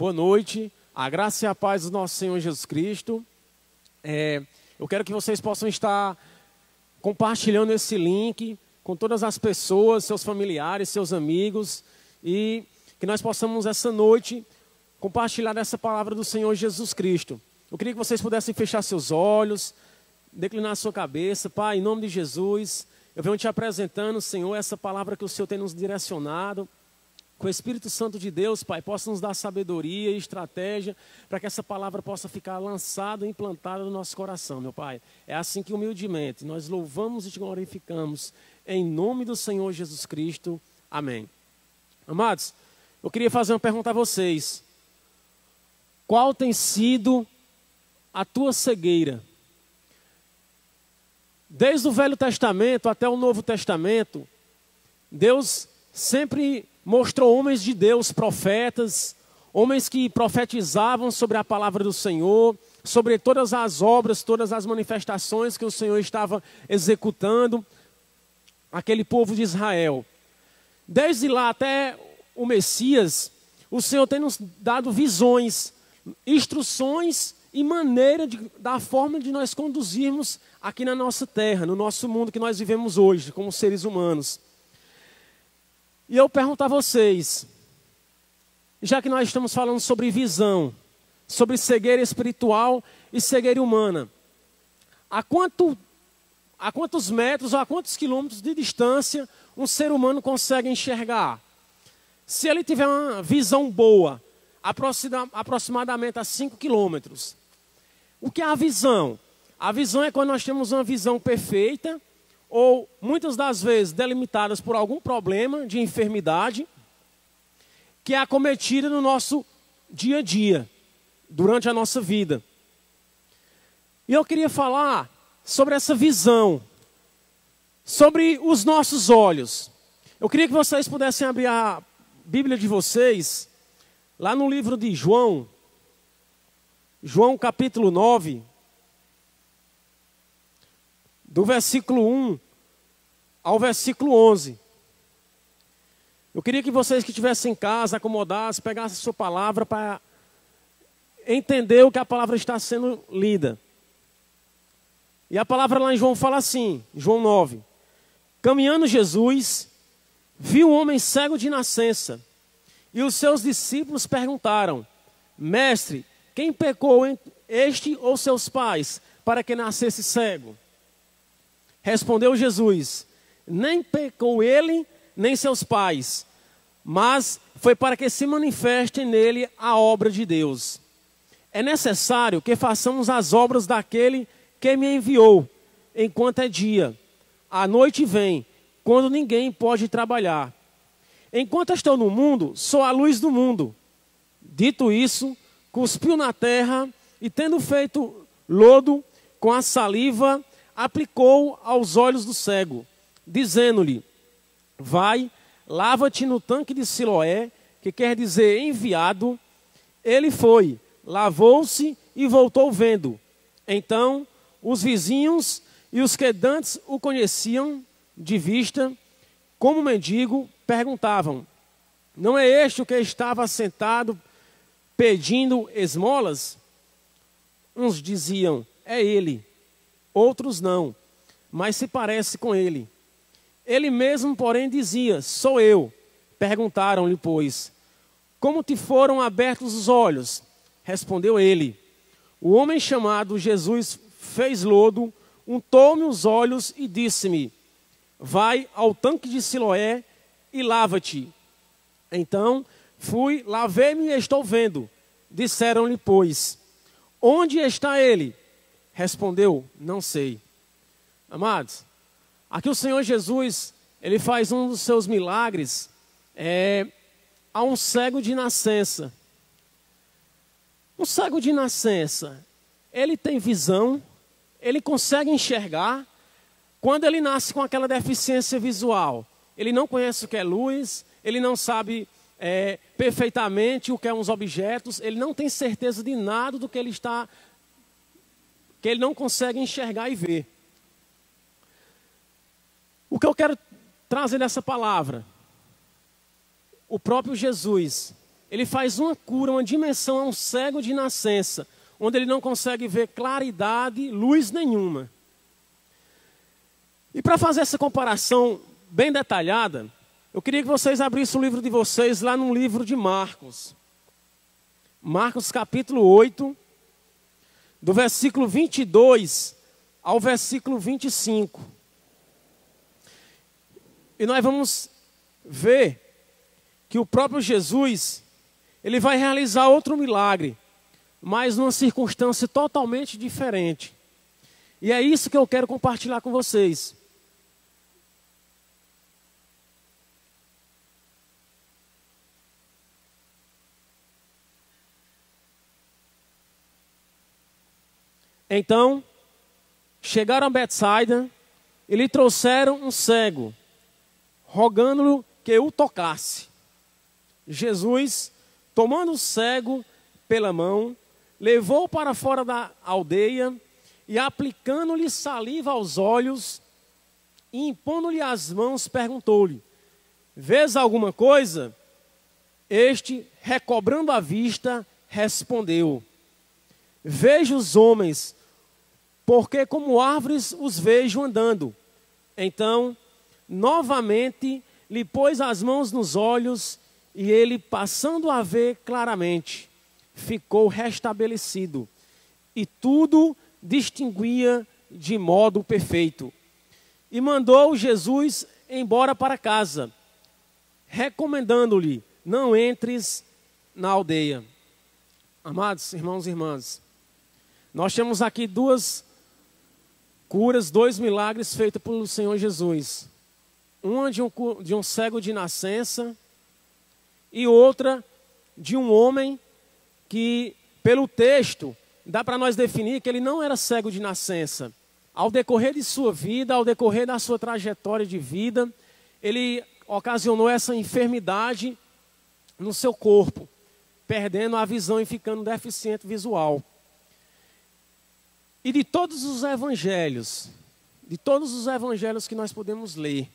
boa noite, a graça e a paz do nosso Senhor Jesus Cristo. Eu quero que vocês possam estar compartilhando esse link com todas as pessoas, seus familiares, seus amigos, e que nós possamos essa noite compartilhar essa palavra do Senhor Jesus Cristo. Eu queria que vocês pudessem fechar seus olhos, declinar sua cabeça. Pai, em nome de Jesus, eu venho te apresentando, Senhor, essa palavra que o Senhor tem nos direcionado. Que o Espírito Santo de Deus, Pai, possa nos dar sabedoria e estratégia para que essa palavra possa ficar lançada e implantada no nosso coração, meu Pai. É assim que humildemente nós louvamos e te glorificamos em nome do Senhor Jesus Cristo. Amém. Amados, eu queria fazer uma pergunta a vocês. Qual tem sido a tua cegueira? Desde o Velho Testamento até o Novo Testamento, Deus sempre mostrou homens de Deus, profetas, homens que profetizavam sobre a palavra do Senhor, sobre todas as obras, todas as manifestações que o Senhor estava executando, aquele povo de Israel. Desde lá até o Messias, o Senhor tem nos dado visões, instruções e maneira da forma de nós conduzirmos aqui na nossa terra, no nosso mundo que nós vivemos hoje, como seres humanos. E eu pergunto a vocês, já que nós estamos falando sobre visão, sobre cegueira espiritual e cegueira humana, a quantos metros ou a quantos quilômetros de distância um ser humano consegue enxergar? Se ele tiver uma visão boa, aproximadamente a 5 quilômetros. O que é a visão? A visão é quando nós temos uma visão perfeita, ou muitas das vezes delimitadas por algum problema de enfermidade, que é acometida no nosso dia a dia, durante a nossa vida. E eu queria falar sobre essa visão, sobre os nossos olhos. Eu queria que vocês pudessem abrir a Bíblia de vocês, lá no livro de João, João capítulo 9, do versículo 1 ao versículo 11. Eu queria que vocês que estivessem em casa, acomodados, pegassem a sua palavra para entender o que a palavra está sendo lida. E a palavra lá em João fala assim, João 9. Caminhando Jesus, viu um homem cego de nascença. E os seus discípulos perguntaram, Mestre, quem pecou, este ou seus pais, para que nascesse cego? Respondeu Jesus, nem pecou ele, nem seus pais, mas foi para que se manifeste nele a obra de Deus. É necessário que façamos as obras daquele que me enviou, enquanto é dia. A noite vem, quando ninguém pode trabalhar. Enquanto estou no mundo, sou a luz do mundo. Dito isso, cuspiu na terra e, tendo feito lodo com a saliva, aplicou aos olhos do cego, dizendo-lhe, vai, lava-te no tanque de Siloé, que quer dizer enviado. Ele foi, lavou-se e voltou vendo. Então, os vizinhos e os que dantes o conheciam de vista, como mendigo, perguntavam, não é este o que estava sentado pedindo esmolas? Uns diziam, é ele. Outros não, mas se parece com ele. Ele mesmo, porém, dizia, sou eu. Perguntaram-lhe, pois, como te foram abertos os olhos? Respondeu ele, o homem chamado Jesus fez lodo, untou-me os olhos e disse-me, vai ao tanque de Siloé e lava-te. Então, fui, lavei-me e estou vendo. Disseram-lhe, pois, onde está ele? Respondeu, não sei. Amados, aqui o Senhor Jesus, ele faz um dos seus milagres a um cego de nascença. Um cego de nascença, ele tem visão, ele consegue enxergar. Quando ele nasce com aquela deficiência visual, ele não conhece o que é luz, ele não sabe perfeitamente o que é uns objetos, ele não tem certeza de nada do que ele está, que ele não consegue enxergar e ver. O que eu quero trazer nessa palavra? O próprio Jesus, ele faz uma cura, uma dimensão a um cego de nascença, onde ele não consegue ver claridade, luz nenhuma. E para fazer essa comparação bem detalhada, eu queria que vocês abrissem o livro de vocês lá no livro de Marcos. Marcos capítulo 8, do versículo 22 ao versículo 25. E nós vamos ver que o próprio Jesus, ele vai realizar outro milagre, mas numa circunstância totalmente diferente. E é isso que eu quero compartilhar com vocês. Então, chegaram a Betsaida e lhe trouxeram um cego, rogando-lhe que o tocasse. Jesus, tomando o cego pela mão, levou-o para fora da aldeia e, aplicando-lhe saliva aos olhos e impondo-lhe as mãos, perguntou-lhe: vês alguma coisa? Este, recobrando a vista, respondeu: vejo os homens, porque como árvores os vejo andando. Então, novamente, lhe pôs as mãos nos olhos, e ele, passando a ver claramente, ficou restabelecido, e tudo distinguia de modo perfeito. E mandou Jesus embora para casa, recomendando-lhe: não entres na aldeia. Amados irmãos e irmãs, nós temos aqui duas curas, dois milagres feitos pelo Senhor Jesus. Uma de um cego de nascença e outra de um homem que, pelo texto, dá para nós definir que ele não era cego de nascença. Ao decorrer de sua vida, ao decorrer da sua trajetória de vida, ele ocasionou essa enfermidade no seu corpo, perdendo a visão e ficando deficiente visual. E de todos os evangelhos que nós podemos ler,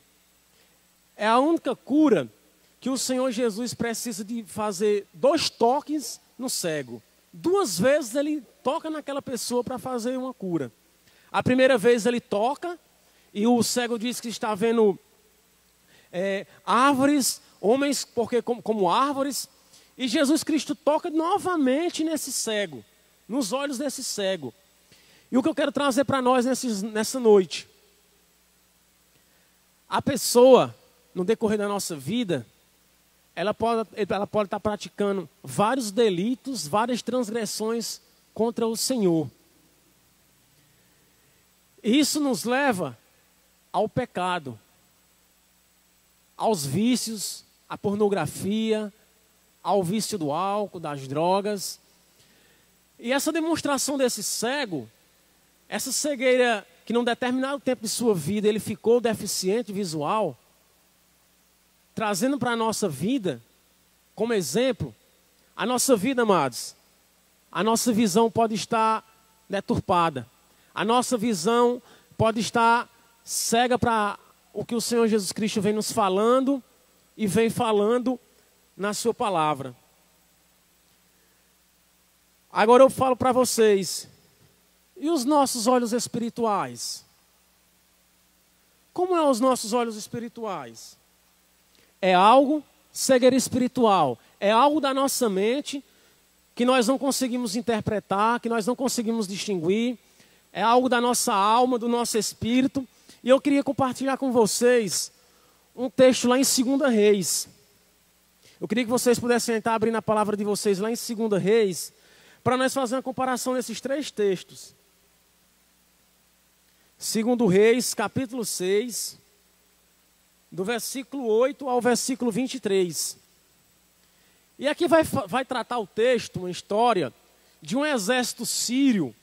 é a única cura que o Senhor Jesus precisa de fazer 2 toques no cego. 2 vezes ele toca naquela pessoa para fazer uma cura. A primeira vez ele toca e o cego diz que está vendo árvores, homens porque como árvores. E Jesus Cristo toca novamente nesse cego, nos olhos desse cego. E o que eu quero trazer para nós nessa noite: a pessoa, no decorrer da nossa vida, ela pode estar praticando vários delitos, várias transgressões contra o Senhor. E isso nos leva ao pecado, aos vícios, à pornografia, ao vício do álcool, das drogas. E essa demonstração desse cego, essa cegueira que num determinado tempo de sua vida ele ficou deficiente visual, trazendo para a nossa vida, como exemplo, a nossa vida, amados, a nossa visão pode estar deturpada, a nossa visão pode estar cega para o que o Senhor Jesus Cristo vem nos falando e vem falando na sua palavra. Agora eu falo para vocês, e os nossos olhos espirituais? Como é os nossos olhos espirituais? É algo, cegueira espiritual, é algo da nossa mente que nós não conseguimos interpretar, que nós não conseguimos distinguir, é algo da nossa alma, do nosso espírito. E eu queria compartilhar com vocês um texto lá em 2 Reis. Eu queria que vocês pudessem estar abrindo a palavra de vocês lá em 2 Reis, para nós fazer uma comparação desses 3 textos. 2 Reis, capítulo 6, do versículo 8 ao versículo 23. E aqui vai tratar o texto, uma história de um exército sírio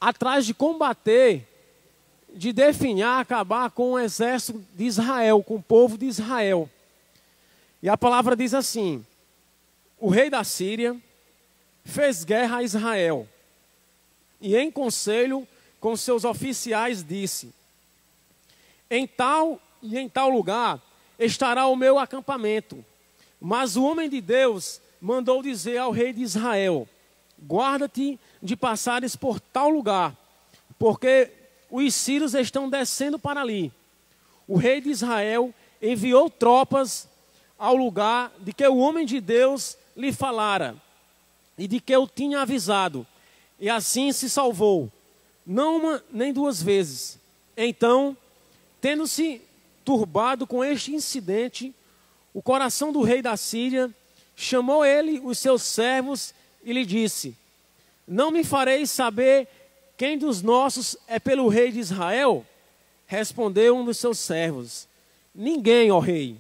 atrás de combater, de definhar, acabar com o exército de Israel, com o povo de Israel. E a palavra diz assim: o rei da Síria fez guerra a Israel e em conselho com seus oficiais disse: em tal lugar estará o meu acampamento, Mas o homem de Deus mandou dizer ao rei de Israel: guarda-te de passares por tal lugar, porque os sírios estão descendo para ali. O rei de Israel enviou tropas ao lugar de que o homem de Deus lhe falara e de que eu tinha avisado, e assim se salvou, não uma nem duas vezes. Então, tendo-se turbado com este incidente, o coração do rei da Síria chamou ele os seus servos e lhe disse: não me fareis saber quem dos nossos é pelo rei de Israel? Respondeu um dos seus servos: ninguém, ó rei,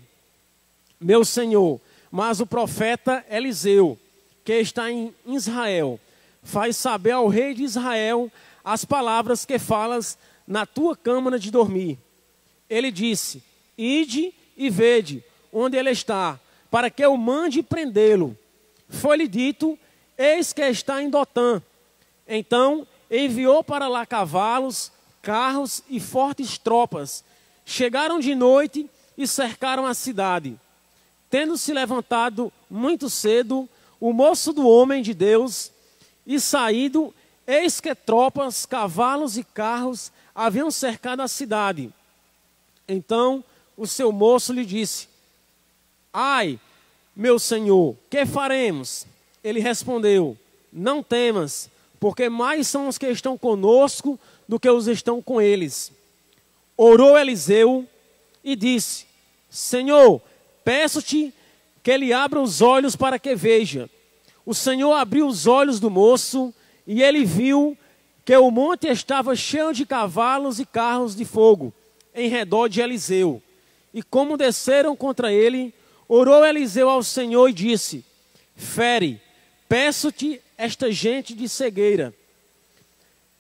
meu senhor, mas o profeta Eliseu, que está em Israel, faz saber ao rei de Israel as palavras que falas na tua câmara de dormir. Ele disse: ide e vede onde ele está, para que eu mande prendê-lo. Foi-lhe dito: eis que está em Dotã. Então enviou para lá cavalos, carros e fortes tropas. Chegaram de noite e cercaram a cidade. Tendo-se levantado muito cedo o moço do homem de Deus e saído, eis que tropas, cavalos e carros haviam cercado a cidade. Então o seu moço lhe disse: ai, meu senhor, que faremos? Ele respondeu: não temas, porque mais são os que estão conosco do que os que estão com eles. Orou Eliseu e disse: Senhor, peço-te que ele abra os olhos para que veja. O Senhor abriu os olhos do moço e ele viu que o monte estava cheio de cavalos e carros de fogo em redor de Eliseu. E como desceram contra ele, orou Eliseu ao Senhor e disse: fere, peço-te esta gente de cegueira.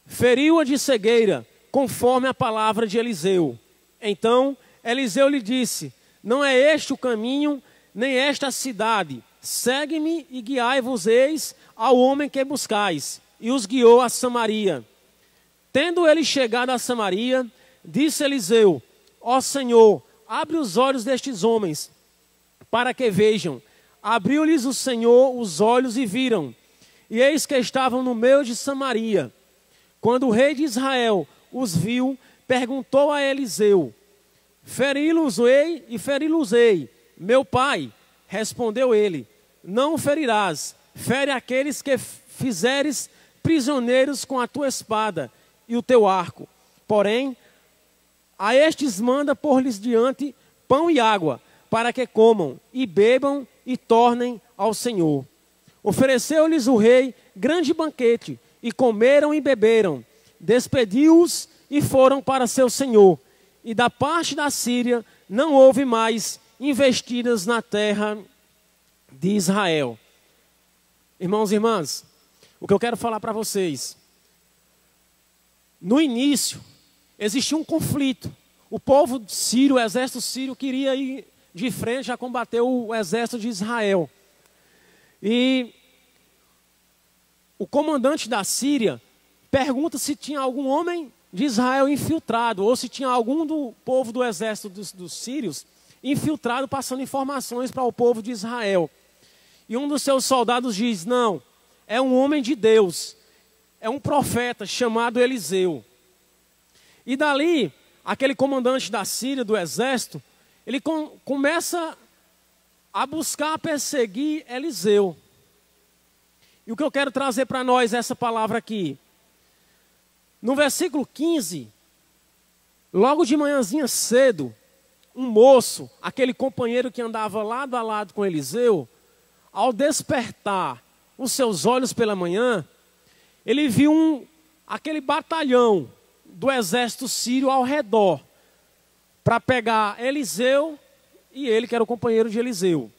Feriu-a de cegueira, conforme a palavra de Eliseu. Então Eliseu lhe disse: não é este o caminho, nem esta a cidade. Segue-me e guiai-vos-eis ao homem que buscais. E os guiou a Samaria. Tendo ele chegado a Samaria, disse Eliseu: ó Senhor, abre os olhos destes homens, para que vejam. Abriu-lhes o Senhor os olhos e viram. E eis que estavam no meio de Samaria. Quando o rei de Israel os viu, perguntou a Eliseu: feri-los-ei e feri-los-ei, meu pai? Respondeu ele: não ferirás, fere aqueles que fizeres prisioneiros com a tua espada e o teu arco. Porém, a estes manda pôr-lhes diante pão e água, para que comam e bebam e tornem ao Senhor. Ofereceu-lhes o rei grande banquete, e comeram e beberam. Despediu-os e foram para seu senhor. E da parte da Síria não houve mais investidas na terra de Israel. Irmãos e irmãs, o que eu quero falar para vocês: no início existia um conflito. O povo sírio, o exército sírio, queria ir de frente a combater o exército de Israel. E o comandante da Síria pergunta se tinha algum homem de Israel infiltrado, ou se tinha algum do povo do exército dos sírios infiltrado, passando informações para o povo de Israel. E um dos seus soldados diz: não, é um homem de Deus, é um profeta chamado Eliseu. E dali, aquele comandante da Síria, do exército, ele começa a buscar perseguir Eliseu. E o que eu quero trazer para nós essa palavra aqui. No versículo 15, logo de manhãzinha cedo, um moço, aquele companheiro que andava lado a lado com Eliseu, ao despertar os seus olhos pela manhã, ele viu aquele batalhão do exército sírio ao redor, para pegar Eliseu e ele, que era o companheiro de Eliseu.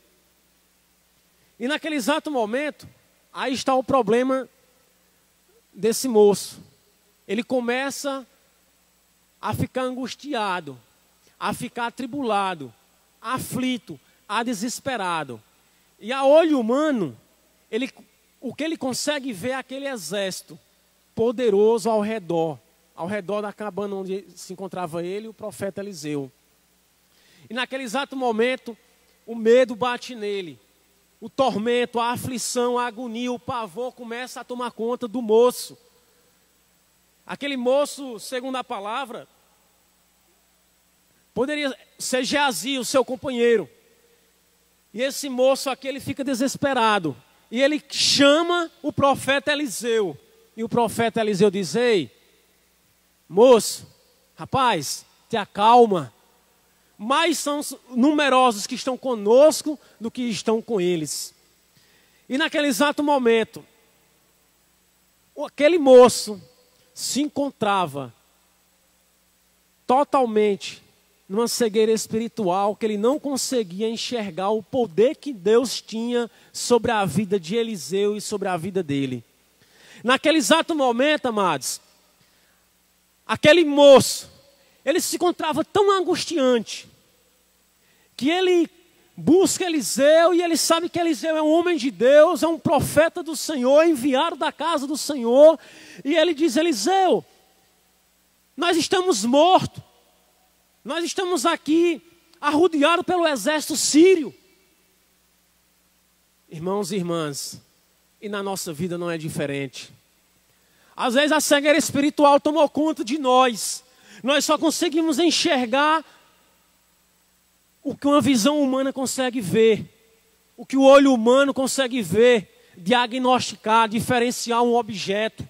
E naquele exato momento, aí está o problema desse moço. Ele começa a ficar angustiado, a ficar atribulado, aflito, a desesperado. E a olho humano, o que ele consegue ver é aquele exército poderoso ao redor da cabana onde se encontrava ele e o profeta Eliseu. E naquele exato momento, o medo bate nele. O tormento, a aflição, a agonia, o pavor começa a tomar conta do moço. Aquele moço, segundo a palavra, poderia ser Geazi, o seu companheiro. E esse moço aqui, ele fica desesperado. E ele chama o profeta Eliseu. E o profeta Eliseu diz: ei, moço, rapaz, te acalma. Mais são numerosos que estão conosco do que estão com eles. E naquele exato momento, aquele moço se encontrava totalmente numa cegueira espiritual, que ele não conseguia enxergar o poder que Deus tinha sobre a vida de Eliseu e sobre a vida dele. Naquele exato momento, amados, aquele moço, ele se encontrava tão angustiante, que ele busca Eliseu e ele sabe que Eliseu é um homem de Deus, é um profeta do Senhor, enviado da casa do Senhor. E ele diz: Eliseu, nós estamos mortos, nós estamos aqui arrodeados pelo exército sírio. Irmãos e irmãs, e na nossa vida não é diferente. Às vezes a cegueira espiritual tomou conta de nós. Nós só conseguimos enxergar o que uma visão humana consegue ver, o que o olho humano consegue ver, diagnosticar, diferenciar um objeto.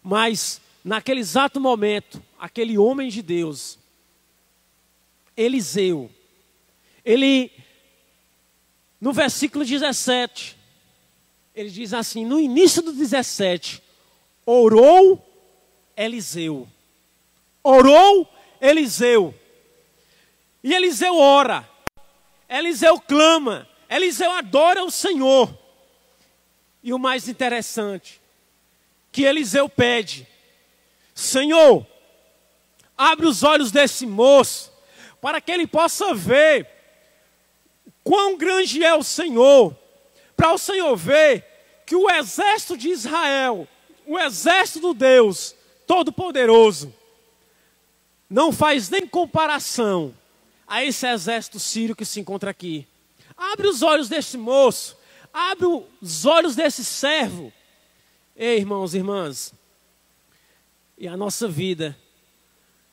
Mas naquele exato momento, aquele homem de Deus, Eliseu, ele, no versículo 17, ele diz assim, no início do 17, orou Eliseu. Orou Eliseu. E Eliseu ora, Eliseu clama, Eliseu adora o Senhor. E o mais interessante, que Eliseu pede: Senhor, abre os olhos desse moço, para que ele possa ver quão grande é o Senhor, para o Senhor ver que o exército de Israel, o exército do Deus Todo-Poderoso, não faz nem comparação a esse exército sírio que se encontra aqui. Abre os olhos desse moço, abre os olhos desse servo. Ei, irmãos e irmãs, e a nossa vida,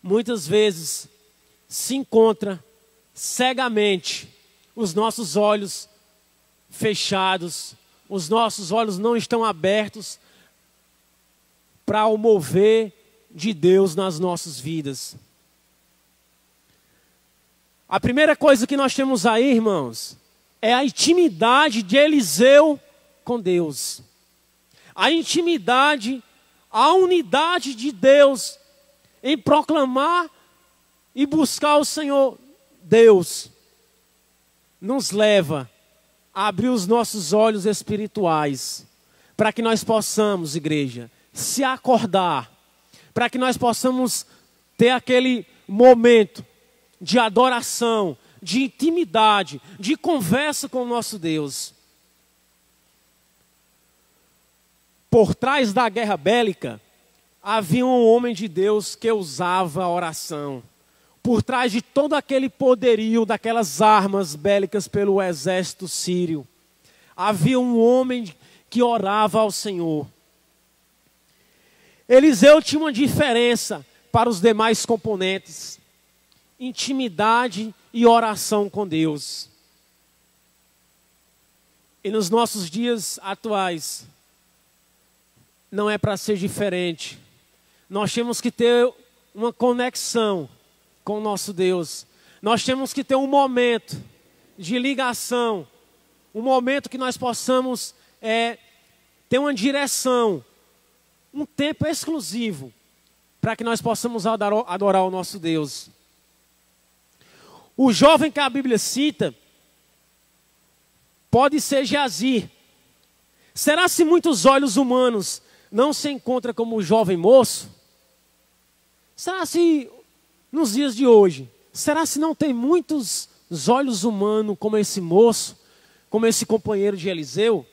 muitas vezes, se encontra cegamente, os nossos olhos fechados, os nossos olhos não estão abertos para o mover de Deus nas nossas vidas. A primeira coisa que nós temos aí, irmãos, é a intimidade de Eliseu com Deus. A intimidade, a unidade de Deus em proclamar e buscar o Senhor Deus, nos leva a abrir os nossos olhos espirituais, para que nós possamos, igreja, se acordar, para que nós possamos ter aquele momento de adoração, de intimidade, de conversa com o nosso Deus. Por trás da guerra bélica, havia um homem de Deus que usava a oração. Por trás de todo aquele poderio, daquelas armas bélicas pelo exército sírio, havia um homem que orava ao Senhor. Eliseu tinha uma diferença para os demais componentes: intimidade e oração com Deus. E nos nossos dias atuais, não é para ser diferente. Nós temos que ter uma conexão com o nosso Deus. Nós temos que ter um momento de ligação, um momento que nós possamos ter uma direção, um tempo exclusivo, para que nós possamos adorar o nosso Deus. O jovem que a Bíblia cita pode ser Geazi. Será se muitos olhos humanos não se encontram como o jovem moço? Será se nos dias de hoje, será se não tem muitos olhos humanos como esse moço, como esse companheiro de Eliseu?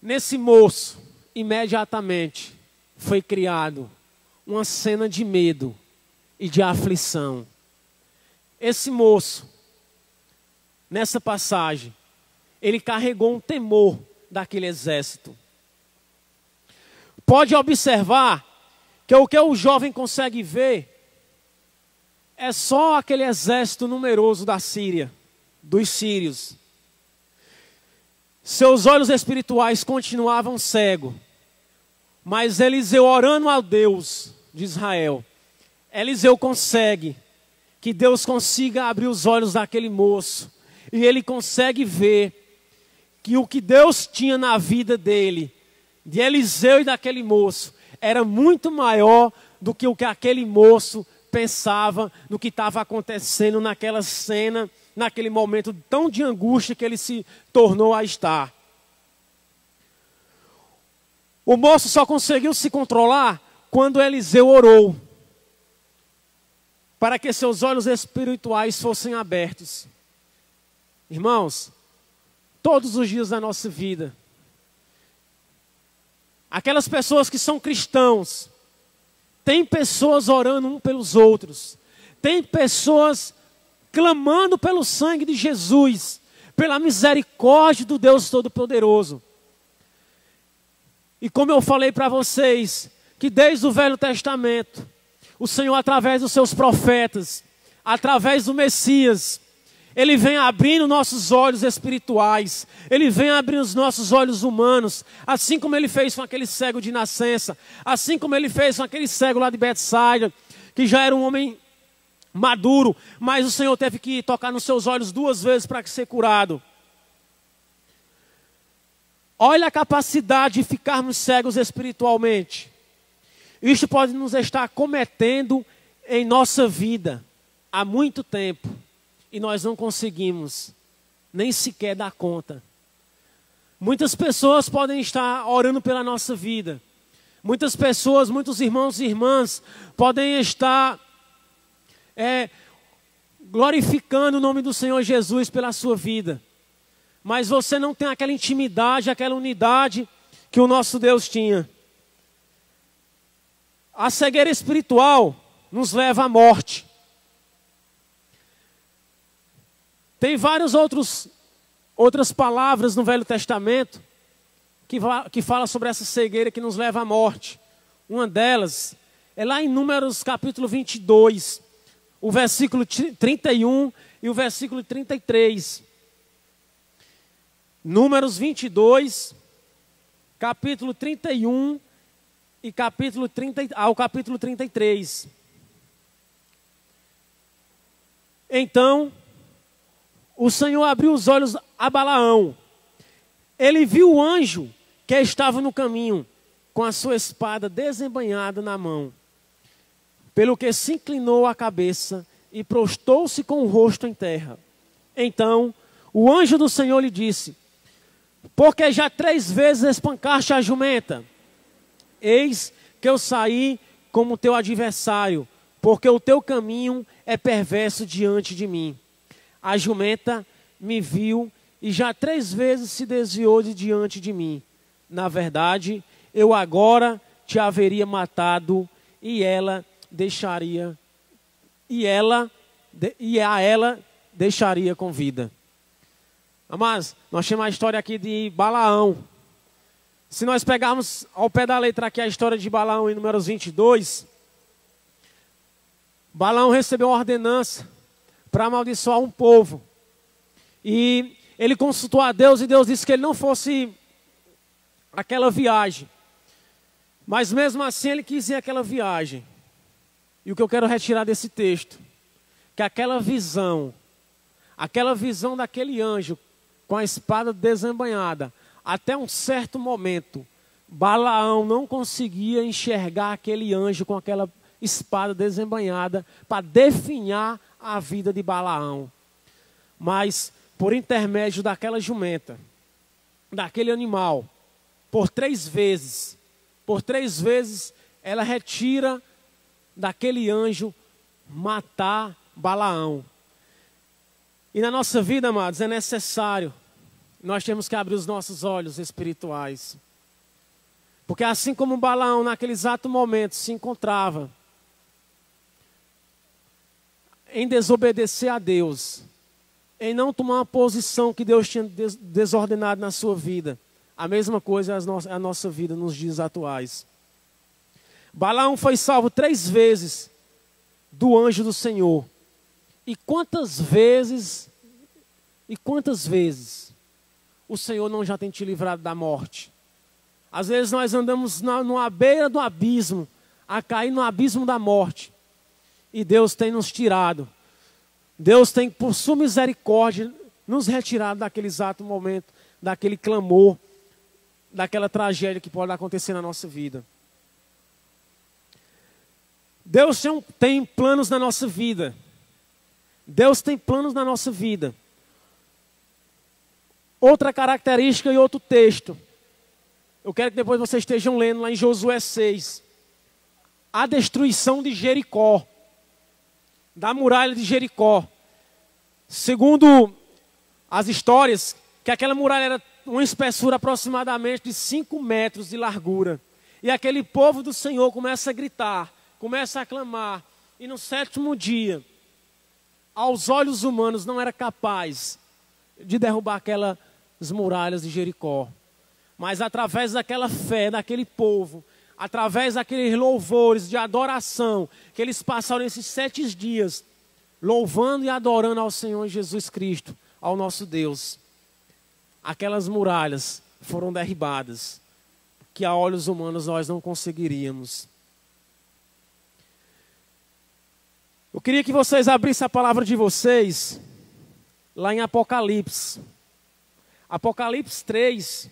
Nesse moço, imediatamente, foi criado uma cena de medo e de aflição. Esse moço, nessa passagem, ele carregou um temor daquele exército. Pode observar que o que o jovem consegue ver é só aquele exército numeroso da Síria, dos sírios. Seus olhos espirituais continuavam cegos, mas Eliseu, orando ao Deus de Israel, Eliseu consegue que Deus consiga abrir os olhos daquele moço, e ele consegue ver que o que Deus tinha na vida dele, de Eliseu e daquele moço, era muito maior do que o que aquele moço pensava no que estava acontecendo naquela cena, naquele momento tão de angústia que ele se tornou a estar. O moço só conseguiu se controlar quando Eliseu orou, para que seus olhos espirituais fossem abertos. Irmãos, todos os dias da nossa vida, aquelas pessoas que são cristãos, tem pessoas orando um pelos outros, tem pessoas clamando pelo sangue de Jesus, pela misericórdia do Deus Todo-Poderoso. E como eu falei para vocês, que desde o Velho Testamento, o Senhor, através dos seus profetas, através do Messias, Ele vem abrindo nossos olhos espirituais, Ele vem abrindo os nossos olhos humanos, assim como Ele fez com aquele cego de nascença, assim como Ele fez com aquele cego lá de Betsaida, que já era um homem maduro, mas o Senhor teve que tocar nos seus olhos 2 vezes para ser curado. Olha a capacidade de ficarmos cegos espiritualmente. Isto pode nos estar cometendo em nossa vida há muito tempo. E nós não conseguimos nem sequer dar conta. Muitas pessoas podem estar orando pela nossa vida. Muitas pessoas, muitos irmãos e irmãs podem estar glorificando o nome do Senhor Jesus pela sua vida. Mas você não tem aquela intimidade, aquela unidade que o nosso Deus tinha. A cegueira espiritual nos leva à morte. Tem várias outras palavras no Velho Testamento que fala sobre essa cegueira que nos leva à morte. Uma delas é lá em Números capítulo 22, o versículo 31 e o versículo 33. Números 22, capítulo 31 e capítulo 33. Então, o Senhor abriu os olhos a Balaão. Ele viu o anjo que estava no caminho, com a sua espada desembainhada na mão. Pelo que se inclinou a cabeça e prostou-se com o rosto em terra. Então, o anjo do Senhor lhe disse: porque já 3 vezes espancaste a jumenta, eis que eu saí como teu adversário, porque o teu caminho é perverso diante de mim. A jumenta me viu e já 3 vezes se desviou de diante de mim. Na verdade, eu agora te haveria matado e a ela deixaria com vida. Mas nós temos a história aqui de Balaão. Se nós pegarmos ao pé da letra aqui a história de Balaão em Números 22, Balaão recebeu uma ordenança para amaldiçoar um povo. E ele consultou a Deus e Deus disse que ele não fosse aquela viagem. Mas mesmo assim ele quis ir aquela viagem. E o que eu quero retirar desse texto, que aquela visão daquele anjo com a espada desembainhada, até um certo momento, Balaão não conseguia enxergar aquele anjo com aquela espada desembainhada para definhar a vida de Balaão. Mas, por intermédio daquela jumenta, daquele animal, por 3 vezes, ela retira daquele anjo matar Balaão. E na nossa vida, amados, é necessário, nós temos que abrir os nossos olhos espirituais. Porque assim como Balaão, naquele exato momento, se encontrava em desobedecer a Deus, em não tomar uma posição que Deus tinha desordenado na sua vida. A mesma coisa é a nossa vida nos dias atuais. Balaão foi salvo 3 vezes do anjo do Senhor. E quantas vezes o Senhor não já tem te livrado da morte? Às vezes nós andamos numa beira do abismo, a cair no abismo da morte. E Deus tem nos tirado. Deus tem, por sua misericórdia, nos retirado daquele exato momento, daquele clamor, daquela tragédia que pode acontecer na nossa vida. Deus tem planos na nossa vida. Deus tem planos na nossa vida. Outra característica e outro texto. Eu quero que depois vocês estejam lendo lá em Josué 6. A destruição de Jericó. Da muralha de Jericó. Segundo as histórias, que aquela muralha era uma espessura aproximadamente de 5 metros de largura. E aquele povo do Senhor começa a gritar, começa a clamar. E no 7º dia, aos olhos humanos, não era capaz de derrubar aquelas muralhas de Jericó. Mas através daquela fé, daquele povo, através daqueles louvores de adoração, que eles passaram esses 7 dias, louvando e adorando ao Senhor Jesus Cristo, ao nosso Deus, aquelas muralhas foram derribadas, que a olhos humanos nós não conseguiríamos. Eu queria que vocês abrissem a palavra de vocês, lá em Apocalipse. Apocalipse 3,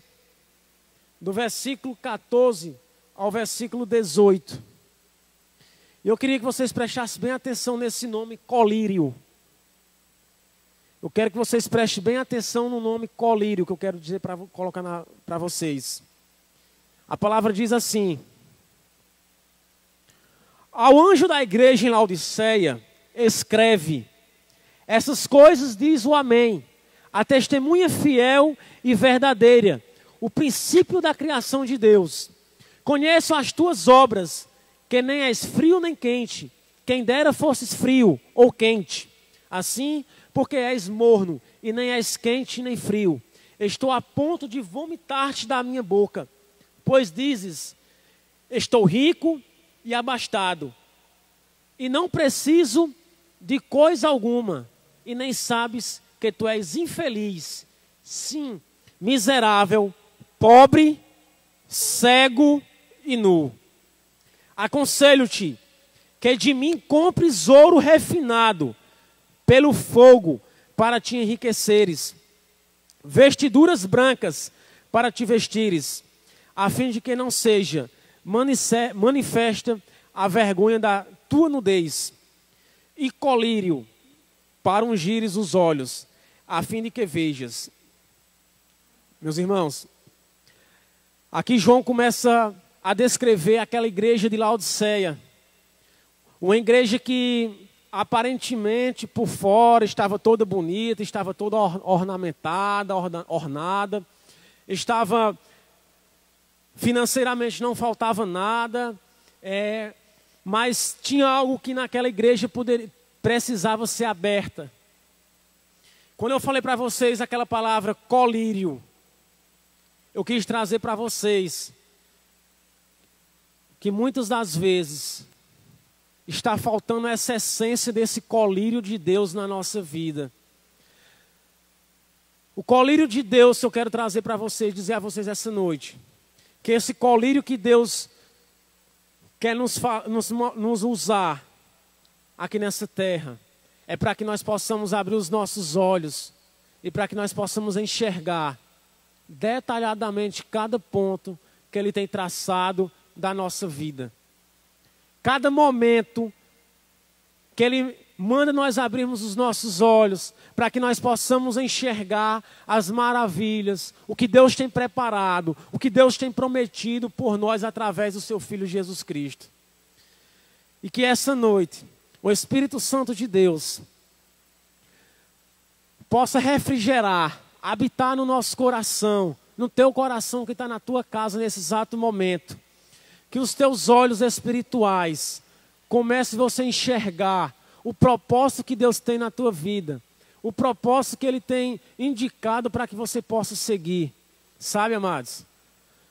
do versículo 14 ao versículo 18. E eu queria que vocês prestassem bem atenção nesse nome colírio. Eu quero que vocês prestem bem atenção no nome colírio, que eu quero dizer colocar para vocês. A palavra diz assim: ao anjo da igreja em Laodiceia, escreve: essas coisas diz o Amém, a testemunha fiel e verdadeira, o princípio da criação de Deus. Conheço as tuas obras, que nem és frio nem quente, quem dera fosses frio ou quente. Assim, porque és morno, e nem és quente nem frio, estou a ponto de vomitar-te da minha boca. Pois dizes: estou rico e abastado, e não preciso de coisa alguma, e nem sabes que tu és infeliz, sim, miserável, pobre, cego e nu. Aconselho-te que de mim compres ouro refinado pelo fogo para te enriqueceres, vestiduras brancas para te vestires, a fim de que não seja manifesta a vergonha da tua nudez, e colírio para ungires os olhos, a fim de que vejas. Meus irmãos, aqui João começa a descrever aquela igreja de Laodiceia, uma igreja que aparentemente por fora estava toda bonita, estava toda ornamentada, ornada, estava financeiramente não faltava nada, mas tinha algo que naquela igreja precisava ser aberta. Quando eu falei para vocês aquela palavra colírio, eu quis trazer para vocês que muitas das vezes está faltando essa essência desse colírio de Deus na nossa vida. O colírio de Deus que eu quero trazer para vocês, dizer a vocês essa noite, que esse colírio que Deus quer nos usar aqui nessa terra, é para que nós possamos abrir os nossos olhos e para que nós possamos enxergar detalhadamente cada ponto que Ele tem traçado da nossa vida. Cada momento que Ele manda nós abrirmos os nossos olhos para que nós possamos enxergar as maravilhas, o que Deus tem preparado, o que Deus tem prometido por nós através do seu Filho Jesus Cristo. E que essa noite o Espírito Santo de Deus possa refrigerar, habitar no nosso coração, no teu coração que está na tua casa nesse exato momento. Que os teus olhos espirituais comecem você a enxergar o propósito que Deus tem na tua vida, o propósito que Ele tem indicado para que você possa seguir. Sabe, amados?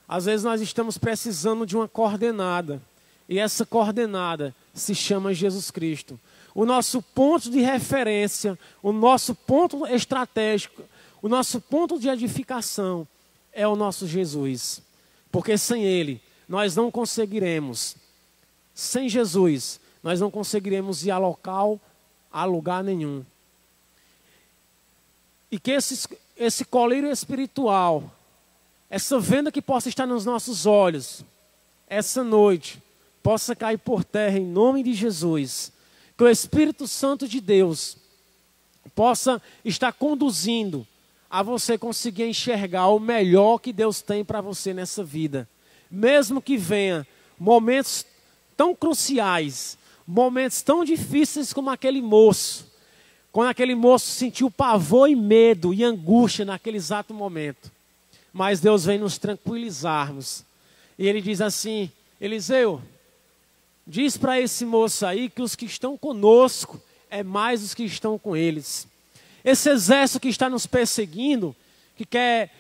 Às vezes nós estamos precisando de uma coordenada. E essa coordenada se chama Jesus Cristo. O nosso ponto de referência, o nosso ponto estratégico, o nosso ponto de edificação é o nosso Jesus. Porque sem Ele, nós não conseguiremos. Sem Jesus, nós não conseguiremos ir a lugar nenhum. E que esse colírio espiritual, essa venda que possa estar nos nossos olhos, essa noite, possa cair por terra em nome de Jesus. Que o Espírito Santo de Deus possa estar conduzindo a você conseguir enxergar o melhor que Deus tem para você nessa vida. Mesmo que venha momentos tão cruciais, momentos tão difíceis como aquele moço. Quando aquele moço sentiu pavor e medo e angústia naquele exato momento. Mas Deus vem nos tranquilizarmos. E Ele diz assim: Eliseu, diz para esse moço aí que os que estão conosco é mais os que estão com eles. Esse exército que está nos perseguindo, que quer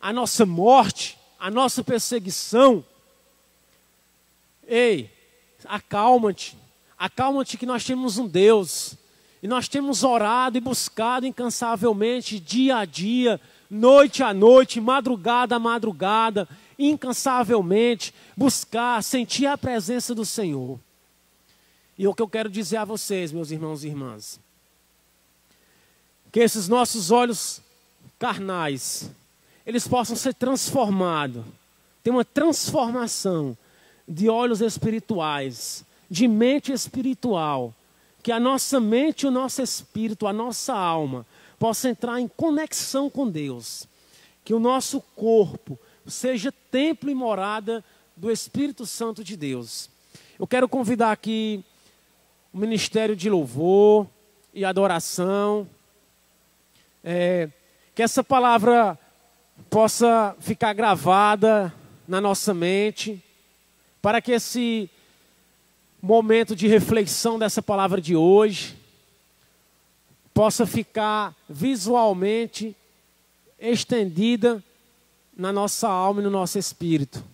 a nossa morte, a nossa perseguição. Ei, acalma-te. Acalma-te que nós temos um Deus. E nós temos orado e buscado incansavelmente, dia a dia, noite a noite, madrugada a madrugada, incansavelmente, buscar, sentir a presença do Senhor. E o que eu quero dizer a vocês, meus irmãos e irmãs, que esses nossos olhos carnais, eles possam ser transformados, ter uma transformação de olhos espirituais, de mente espiritual, que a nossa mente, o nosso espírito, a nossa alma, possa entrar em conexão com Deus. Que o nosso corpo seja templo e morada do Espírito Santo de Deus. Eu quero convidar aqui o ministério de louvor e adoração. Que essa palavra possa ficar gravada na nossa mente, para que esse momento de reflexão dessa palavra de hoje possa ficar visualmente estendida na nossa alma e no nosso espírito.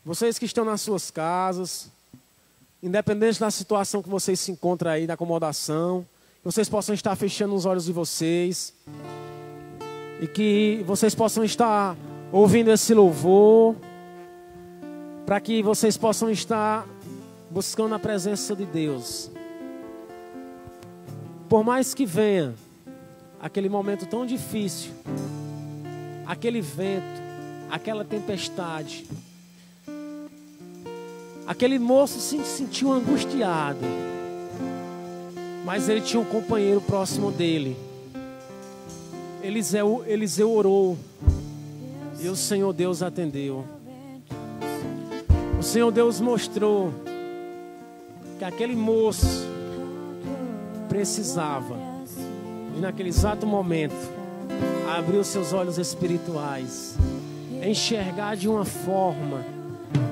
Vocês que estão nas suas casas, independente da situação que vocês se encontram aí, da acomodação, que vocês possam estar fechando os olhos de vocês e que vocês possam estar ouvindo esse louvor, para que vocês possam estar buscando a presença de Deus. Por mais que venha aquele momento tão difícil, aquele vento, aquela tempestade, aquele moço se sentiu angustiado, mas ele tinha um companheiro próximo dele. Eliseu orou e o Senhor Deus atendeu. O Senhor Deus mostrou que aquele moço precisava de, naquele exato momento, abrir os seus olhos espirituais, enxergar de uma forma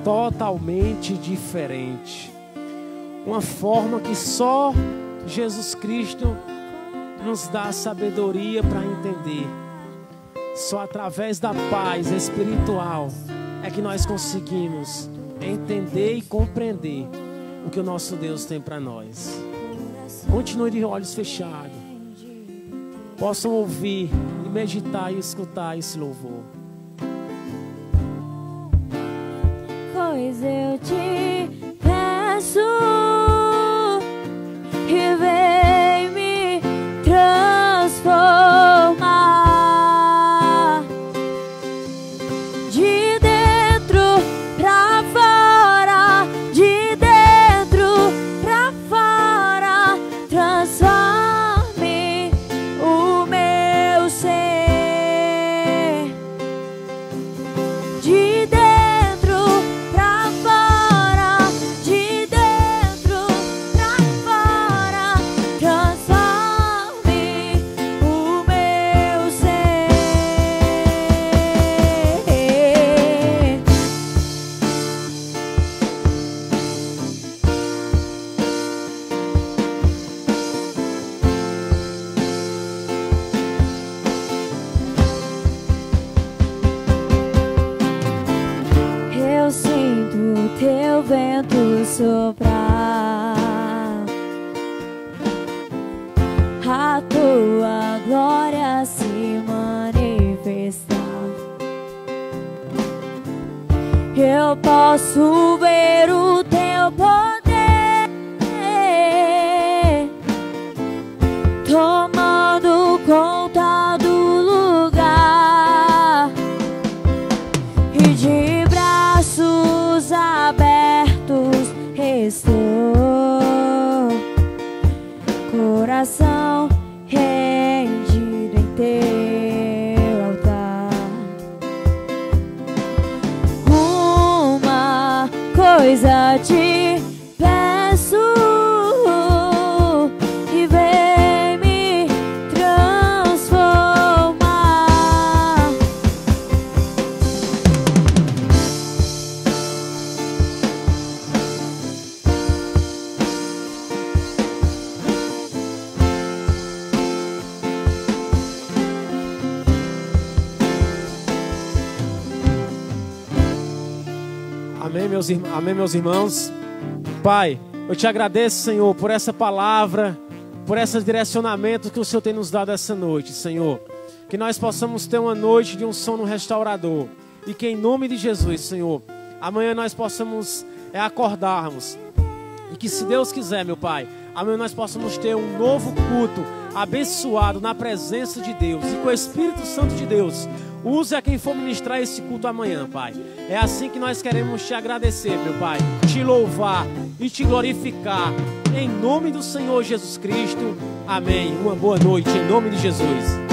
totalmente diferente, uma forma que só Jesus Cristo nos dá sabedoria para entender. Só através da paz espiritual é que nós conseguimos entender e compreender o que o nosso Deus tem para nós. Continue de olhos fechados, possam ouvir e meditar e escutar esse louvor. Pois eu te peço e vem me transformar de dentro pra fora, de dentro pra fora. Transforme o meu ser de dentro pra fora. soprar, a tua glória se manifestar. Eu posso ver o teu poder tomando conta do lugar, e de braços abertos estou, coração rendido em teu altar. Uma coisa te peço, e vem me transformar. Amém, meus irmãos. Pai, eu te agradeço, Senhor, por essa palavra, por esse direcionamento que o Senhor tem nos dado essa noite, Senhor. Que nós possamos ter uma noite de um sono restaurador. E que em nome de Jesus, Senhor, amanhã nós possamos acordarmos. E que, se Deus quiser, meu Pai, amanhã nós possamos ter um novo culto abençoado na presença de Deus. E com o Espírito Santo de Deus, use a quem for ministrar esse culto amanhã, Pai. É assim que nós queremos te agradecer, meu Pai. Te louvar e te glorificar. Em nome do Senhor Jesus Cristo. Amém. Uma boa noite, em nome de Jesus.